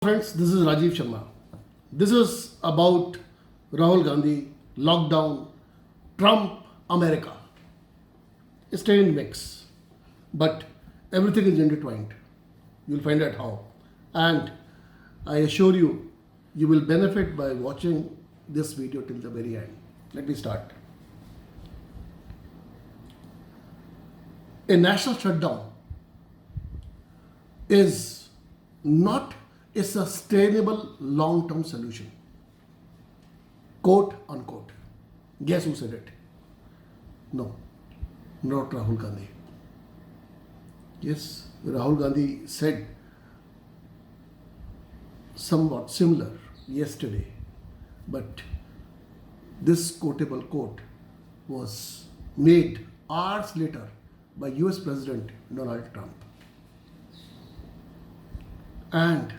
Friends, this is Rajiv Sharma. This is about Rahul Gandhi, lockdown, Trump, America. A strange mix, but everything is intertwined. You'll find out how. And I assure you, you will benefit by watching this video till the very end. Let me start. A national shutdown is not a sustainable long term solution. Quote unquote. Guess who said it? No, not Rahul Gandhi. Yes, Rahul Gandhi said somewhat similar yesterday, but this quotable quote was made hours later by US President Donald Trump. And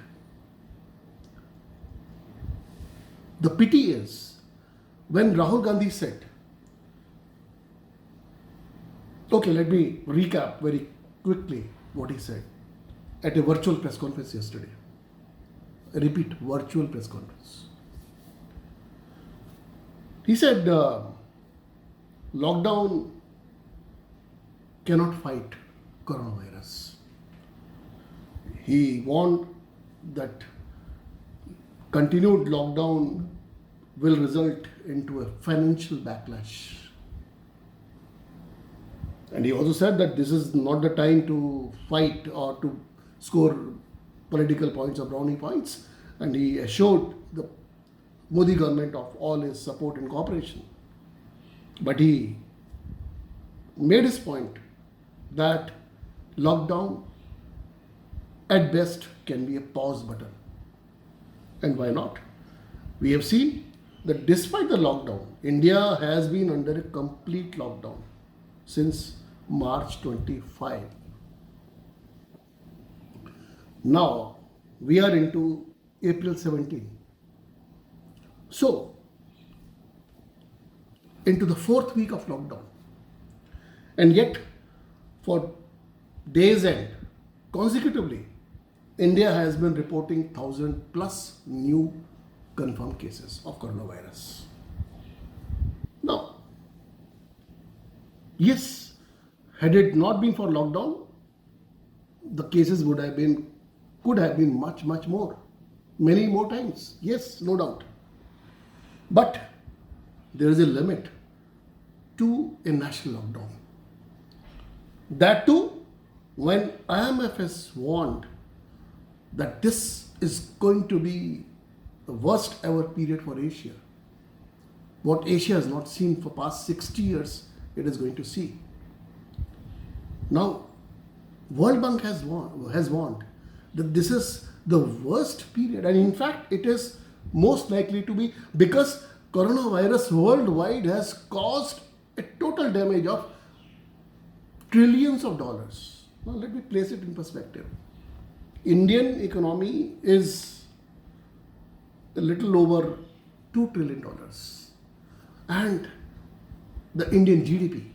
the pity is when Rahul Gandhi said, okay, let me recap very quickly what he said at a virtual press conference yesterday. I repeat, virtual press conference. He said, lockdown cannot fight coronavirus. He warned that continued lockdown will result into a financial backlash. And he also said that this is not the time to fight or to score political points or brownie points. And he assured the Modi government of all his support and cooperation. But he made his point that lockdown at best can be a pause button. And why not? We have seen that despite the lockdown, India has been under a complete lockdown since March 25. Now we are into April 17. So, into the fourth week of lockdown. And yet, for days end, consecutively, India has been reporting 1,000 plus new confirmed cases of coronavirus. Now, yes, had it not been for lockdown, the cases could have been much more, many more times. Yes, no doubt. But there is a limit to a national lockdown. That too, when IMF has warned that this is going to be the worst ever period for Asia. What Asia has not seen for past 60 years, it is going to see. Now, World Bank has warned that this is the worst period, and in fact, it is most likely to be because coronavirus worldwide has caused a total damage of trillions of dollars. Now, let me place it in perspective. Indian economy is a little over $2 trillion. And the Indian GDP.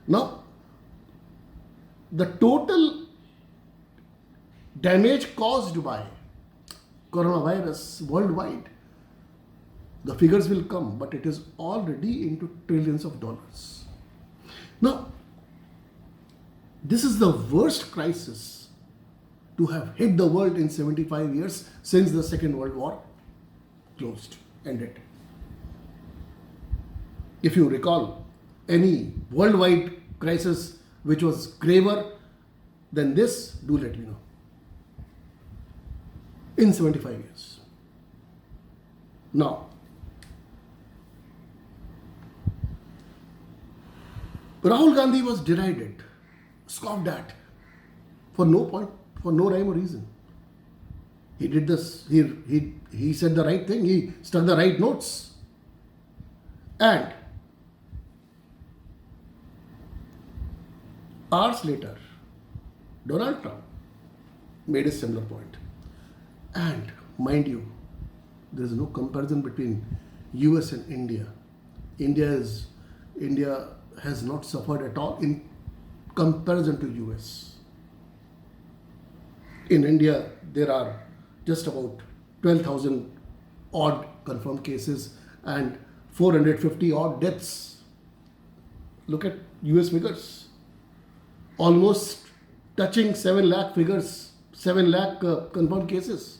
Now, the total damage caused by coronavirus worldwide, the figures will come, but it is already into trillions of dollars. Now, this is the worst crisis to have hit the world in 75 years since the Second World War ended. If you recall any worldwide crisis which was graver than this, do let me know. In 75 years. Now, Rahul Gandhi was derided, scoffed at for no point, for no rhyme or reason. He did this, he said the right thing, he struck the right notes. And hours later, Donald Trump made a similar point. And mind you, there is no comparison between US and India. India has not suffered at all in comparison to US. in India, there are just about 12,000 odd confirmed cases and 450 odd deaths. Look at US figures. Almost touching 7 lakh figures, 7 lakh confirmed cases.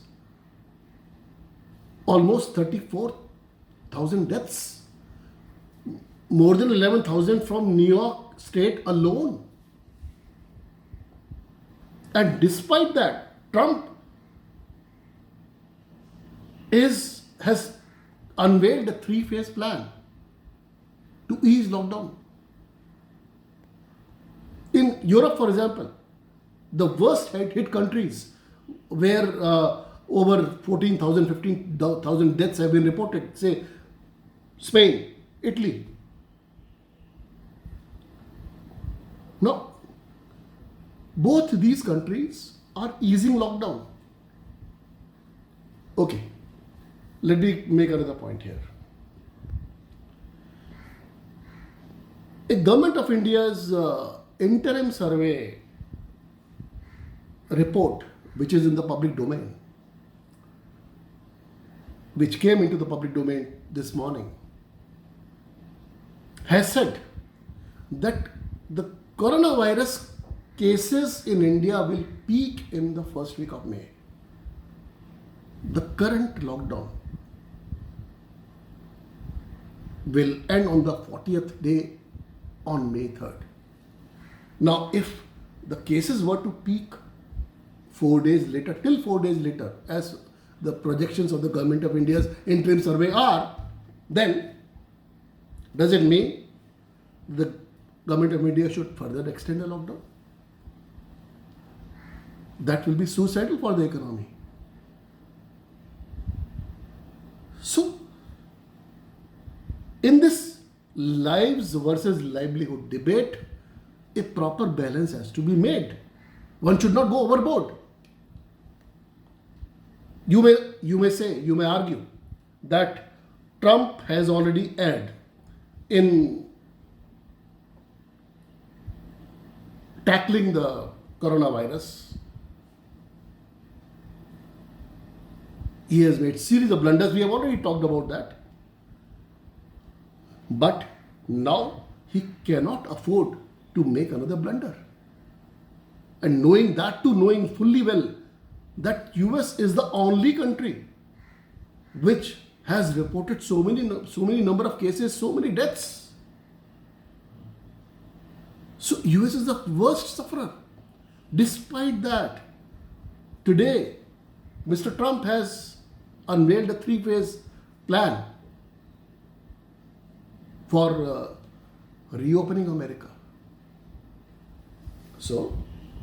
Almost 34,000 deaths. More than 11,000 from New York State alone. And despite that, Trump has unveiled a 3-phase plan to ease lockdown. In Europe, for example, the worst hit countries where over 14,000, 15,000 deaths have been reported, say Spain, Italy. Now, both these countries are easing lockdown. Okay, let me make another point here. A Government of India's interim survey report, which is in the public domain, which came into the public domain this morning, has said that the coronavirus cases in India will peak in the first week of May. The current lockdown will end on the 40th day on May 3rd. Now, if the cases were to peak 4 days later, till 4 days later, as the projections of the Government of India's interim survey are, then does it mean the Government of India should further extend the lockdown? That will be suicidal for the economy. So, in this lives versus livelihood debate, a proper balance has to be made. One should not go overboard. You may argue that Trump has already erred in tackling the coronavirus. He has made series of blunders. We have already talked about that. But now he cannot afford to make another blunder. And knowing fully well that US is the only country which has reported so many number of cases, so many deaths. So US is the worst sufferer. Despite that, today Mr. Trump has unveiled a 3-phase plan for reopening America. So,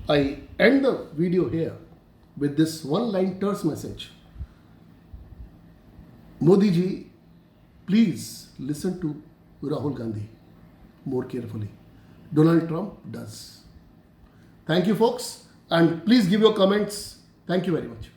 I end the video here with this one-line terse message. Modi ji, please listen to Rahul Gandhi more carefully. Donald Trump does. Thank you, folks, and please give your comments. Thank you very much.